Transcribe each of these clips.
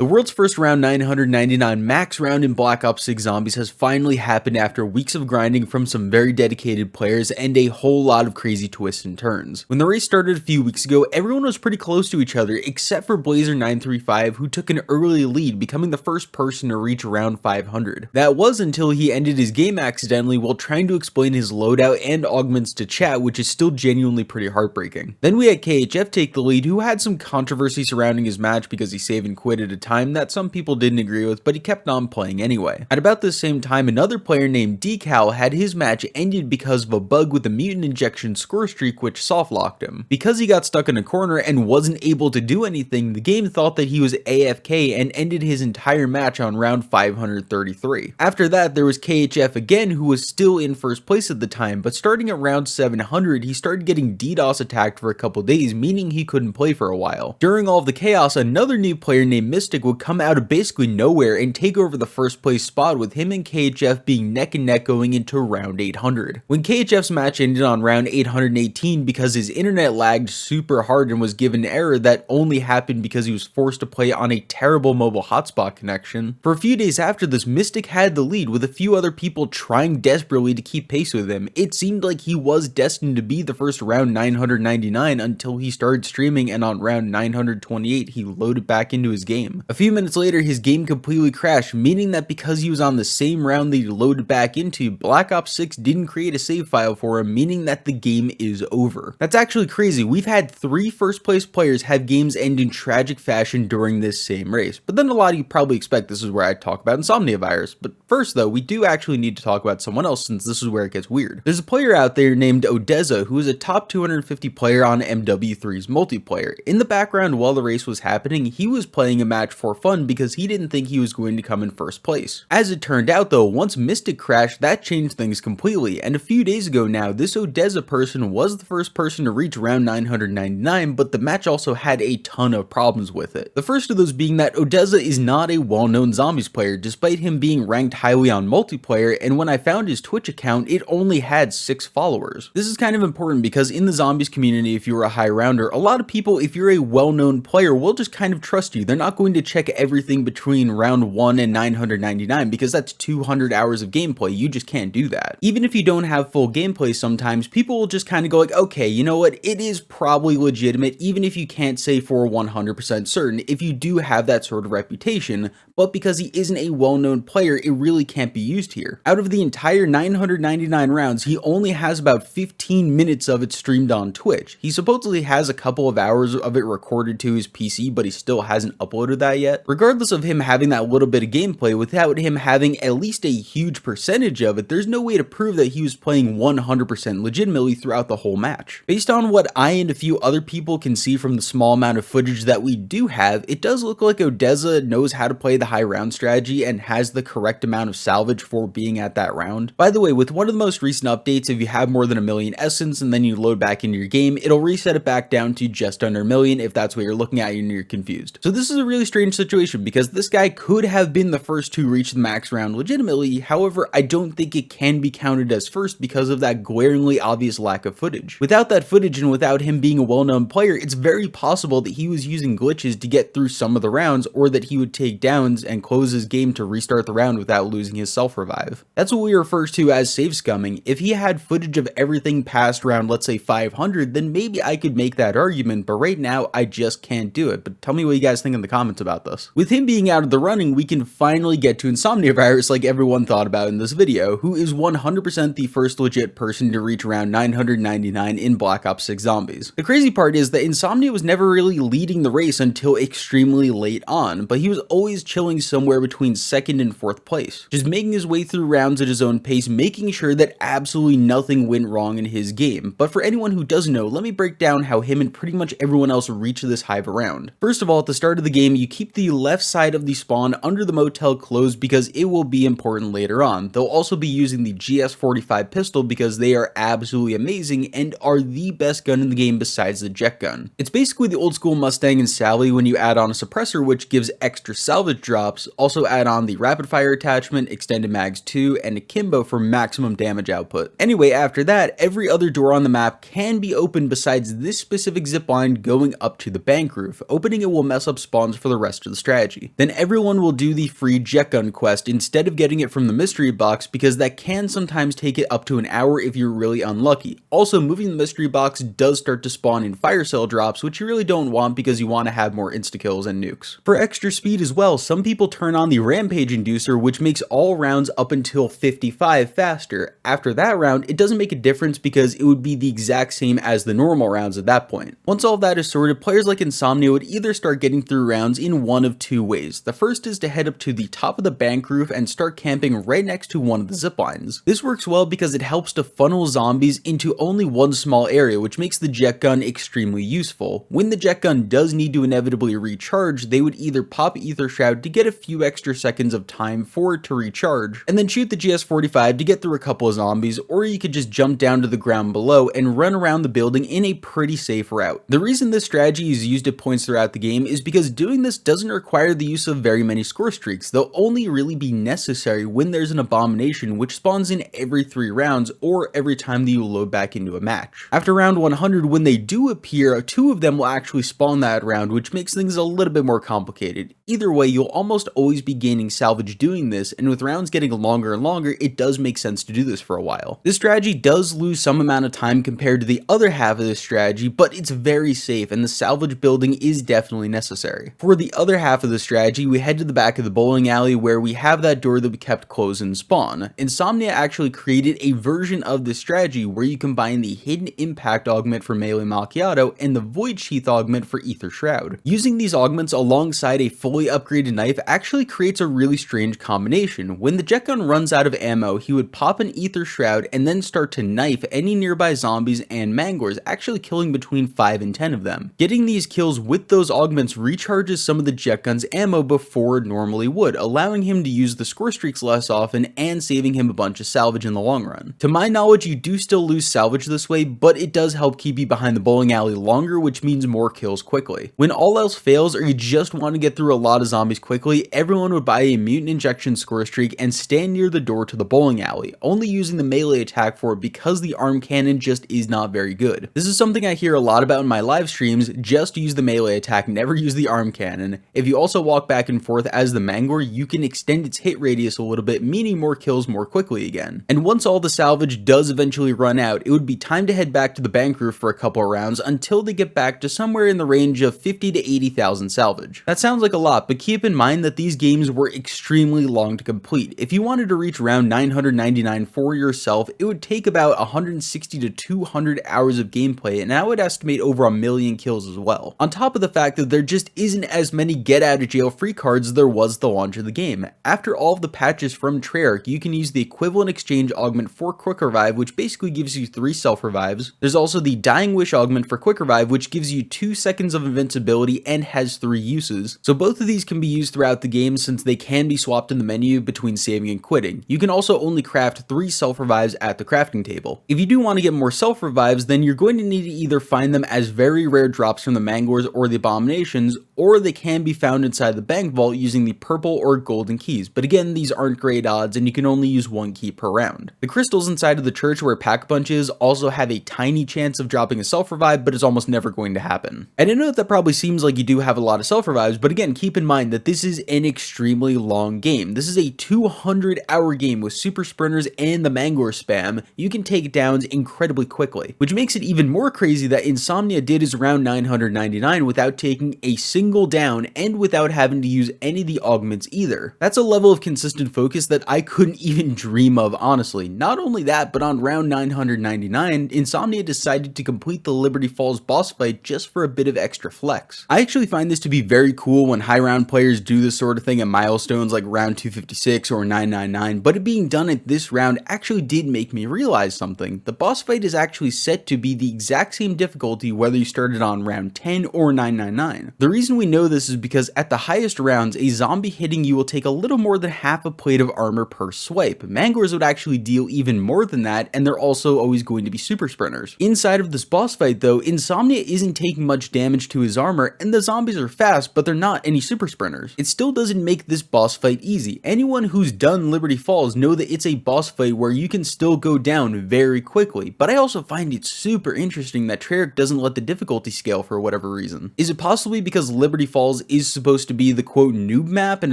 The world's first round 999 max round in Black Ops 6 Zombies has finally happened after weeks of grinding from some very dedicated players and a whole lot of crazy twists and turns. When the race started a few weeks ago, everyone was pretty close to each other except for Blazer935, who took an early lead, becoming the first person to reach round 500. That was until he ended his game accidentally while trying to explain his loadout and augments to chat, which is still genuinely pretty heartbreaking. Then we had KHF take the lead, who had some controversy surrounding his match because he save and quit at a time that some people didn't agree with, but he kept on playing anyway. At about the same time, another player named Decal had his match ended because of a bug with a mutant injection score streak which soft locked him. Because he got stuck in a corner and wasn't able to do anything, the game thought that he was AFK and ended his entire match on round 533. After that, there was KHF again, who was still in first place at the time, but starting at round 700, he started getting DDoS attacked for a couple days, meaning he couldn't play for a while. During all of the chaos, another new player named Mystic would come out of basically nowhere and take over the first place spot, with him and KHF being neck and neck going into round 800. When KHF's match ended on round 818 because his internet lagged super hard and was given an error that only happened because he was forced to play on a terrible mobile hotspot connection. For a few days after this, Mystic had the lead with a few other people trying desperately to keep pace with him. It seemed like he was destined to be the first round 999 until he started streaming, and on round 928 he loaded back into his game. A few minutes later, his game completely crashed, meaning that because he was on the same round that he loaded back into, Black Ops 6 didn't create a save file for him, meaning that the game is over. That's actually crazy. We've had 3 first place players have games end in tragic fashion during this same race, but then a lot of you probably expect this is where I talk about Insomnia Virus. But first though, we do actually need to talk about someone else, since this is where it gets weird. There's a player out there named Odessa who is a top 250 player on MW3's multiplayer. In the background while the race was happening, he was playing a match for fun because he didn't think he was going to come in first place. As it turned out though, once Mystic crashed, that changed things completely, and a few days ago now, this Odessa person was the first person to reach round 999, but the match also had a ton of problems with it. The first of those being that Odessa is not a well-known Zombies player, despite him being ranked highly on multiplayer, and when I found his Twitch account, it only had 6 followers. This is kind of important because in the Zombies community, if you're a high rounder, a lot of people, if you're a well-known player, will just kind of trust you. They're not going to check everything between round 1 and 999 because that's 200 hours of gameplay. You just can't do that. Even if you don't have full gameplay, sometimes people will just kind of go like, okay, you know what, it is probably legitimate, even if you can't say for 100% certain, if you do have that sort of reputation, but because he isn't a well-known player, it really can't be used here. Out of the entire 999 rounds, he only has about 15 minutes of it streamed on Twitch. He supposedly has a couple of hours of it recorded to his PC, but he still hasn't uploaded that yet. Regardless of him having that little bit of gameplay, without him having at least a huge percentage of it, there's no way to prove that he was playing 100% legitimately throughout the whole match. Based on what I and a few other people can see from the small amount of footage that we do have, it does look like Odessa knows how to play the high round strategy and has the correct amount of salvage for being at that round. By the way, with one of the most recent updates, if you have more than 1 million essence and then you load back into your game, it'll reset it back down to just under 1 million if that's what you're looking at and you're confused. So this is a really strange situation because this guy could have been the first to reach the max round legitimately. However, I don't think it can be counted as first because of that glaringly obvious lack of footage. Without that footage and without him being a well-known player, it's very possible that he was using glitches to get through some of the rounds, or that he would take downs and close his game to restart the round without losing his self-revive. That's what we refer to as save scumming. If he had footage of everything past round, let's say 500, then maybe I could make that argument, but right now I just can't do it. But tell me what you guys think in the comments about this. With him being out of the running, we can finally get to Insomnia Virus like everyone thought about in this video, who is 100% the first legit person to reach around 999 in Black Ops 6 Zombies. The crazy part is that Insomnia was never really leading the race until extremely late on, but he was always chilling somewhere between 2nd and 4th place, just making his way through rounds at his own pace, making sure that absolutely nothing went wrong in his game. But for anyone who doesn't know, let me break down how him and pretty much everyone else reach this high of a round. First of all, at the start of the game, you keep the left side of the spawn under the motel closed because it will be important later on. They'll also be using the GS45 pistol because they are absolutely amazing and are the best gun in the game besides the jet gun. It's basically the old school Mustang and Sally when you add on a suppressor, which gives extra salvage drops. Also add on the rapid fire attachment, extended mags 2, and akimbo for maximum damage output. Anyway, after that, every other door on the map can be opened besides this specific zipline going up to the bank roof. Opening it will mess up spawns for the rest rest of the strategy. Then everyone will do the free jet gun quest instead of getting it from the mystery box, because that can sometimes take it up to an hour if you're really unlucky. Also, moving the mystery box does start to spawn in fire cell drops, which you really don't want because you want to have more insta-kills and nukes. For extra speed as well, some people turn on the rampage inducer, which makes all rounds up until 55 faster. After that round, it doesn't make a difference because it would be the exact same as the normal rounds at that point. Once all that is sorted, players like Insomnia would either start getting through rounds in one of two ways. The first is to head up to the top of the bank roof and start camping right next to one of the zip lines. This works well because it helps to funnel zombies into only one small area, which makes the jet gun extremely useful. When the jet gun does need to inevitably recharge, they would either pop Aether Shroud to get a few extra seconds of time for it to recharge, and then shoot the GS-45 to get through a couple of zombies, or you could just jump down to the ground below and run around the building in a pretty safe route. The reason this strategy is used at points throughout the game is because doing this doesn't require the use of very many score streaks. They'll only really be necessary when there's an abomination which spawns in every 3 rounds or every time that you load back into a match. After round 100, when they do appear, 2 of them will actually spawn that round, which makes things a little bit more complicated. Either way, you'll almost always be gaining salvage doing this, and with rounds getting longer and longer, it does make sense to do this for a while. This strategy does lose some amount of time compared to the other half of this strategy, but it's very safe and the salvage building is definitely necessary. For the other half of the strategy, we head to the back of the bowling alley where we have that door that we kept closed in spawn. Insomnia actually created a version of this strategy where you combine the hidden impact augment for melee macchiato and the void sheath augment for Aether Shroud. Using these augments alongside a fully upgraded knife actually creates a really strange combination. When the jet gun runs out of ammo, he would pop an Aether Shroud and then start to knife any nearby zombies and Mangors, actually killing between 5 and 10 of them. Getting these kills with those augments recharges some of the jet gun's ammo before it normally would, allowing him to use the score streaks less often and saving him a bunch of salvage in the long run. To my knowledge, you do still lose salvage this way, but it does help keep you behind the bowling alley longer, which means more kills quickly. When all else fails or you just want to get through a lot of zombies quickly, everyone would buy a mutant injection score streak and stand near the door to the bowling alley, only using the melee attack for it because the arm cannon just is not very good. This is something I hear a lot about in my live streams: just use the melee attack, never use the arm cannon. If you also walk back and forth as the Mangor, you can extend its hit radius a little bit, meaning more kills more quickly again. And once all the salvage does eventually run out, it would be time to head back to the bank roof for a couple of rounds until they get back to somewhere in the range of 50 to 80,000 salvage. That sounds like a lot, but keep in mind that these games were extremely long to complete. If you wanted to reach round 999 for yourself, it would take about 160 to 200 hours of gameplay, and I would estimate over 1 million kills as well. On top of the fact that there just isn't as many get out of jail free cards as there was at the launch of the game. After all of the patches from Treyarch, you can use the equivalent exchange augment for quick revive, which basically gives you 3 self revives. There's also the dying wish augment for quick revive, which gives you 2 seconds of invincibility and has 3 uses. So both of these can be used throughout the game since they can be swapped in the menu between saving and quitting. You can also only craft 3 self revives at the crafting table. If you do want to get more self revives, then you're going to need to either find them as very rare drops from the Mangors or the Abominations, or they can be found inside the bank vault using the purple or golden keys. But again, these aren't great odds and you can only use 1 key per round. The crystals inside of the church where Pack-a-Punch is also have a tiny chance of dropping a self revive, but it's almost never going to happen. And I know that probably seems like you do have a lot of self revives, but again, keep in mind that this is an extremely long game. This is a 200-hour game with super sprinters and the Mangor spam. You can take downs incredibly quickly, which makes it even more crazy that Insomnia did his round 999 without taking a single down and without having to use any of the augments either. That's a level of consistent focus that I couldn't even dream of, honestly. Not only that, but on round 999, Insomnia decided to complete the Liberty Falls boss fight just for a bit of extra flex. I actually find this to be very cool when high round players do this sort of thing at milestones like round 256 or 999, but it being done at this round actually did make me realize something. The boss fight is actually set to be the exact same difficulty whether you started on round 10 or 999. The reason we know this is because at the highest rounds, a zombie hitting you will take a little more than half a plate of armor per swipe. Mangors would actually deal even more than that, and they're also always going to be super sprinters. Inside of this boss fight though, Insomnia isn't taking much damage to his armor, and the zombies are fast, but they're not any super sprinters. It still doesn't make this boss fight easy. Anyone who's done Liberty Falls know that it's a boss fight where you can still go down very quickly, but I also find it super interesting that Treyarch doesn't let the difficulty scale for whatever reason. Is it possibly because Liberty Falls is supposed to be the quote noob map and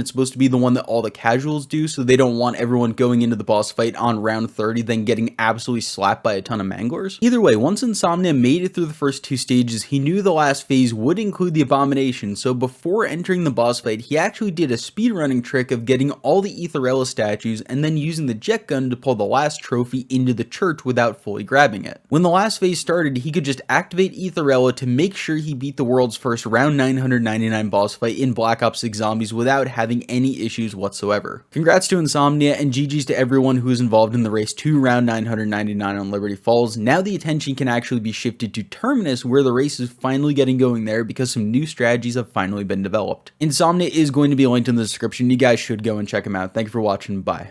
it's supposed to be the one that all the casuals do, so they don't want everyone going into the boss fight on round 30 then getting absolutely slapped by a ton of manglers? Either way, once Insomnia made it through the first two stages, he knew the last phase would include the Abomination, so before entering the boss fight, he actually did a speedrunning trick of getting all the Aetherella statues and then using the jet gun to pull the last trophy into the church without fully grabbing it. When the last phase started, he could just activate Aetherella to make sure he beat the world's first round 999 boss fight in Black Ops 6 Zombies without having any issues whatsoever. Congrats to Insomnia and GG's to everyone who was involved in the race to round 999 on Liberty Falls. Now the attention can actually be shifted to Terminus, where the race is finally getting going there because some new strategies have finally been developed. Insomnia is going to be linked in the description. You guys should go and check him out. Thank you for watching. Bye.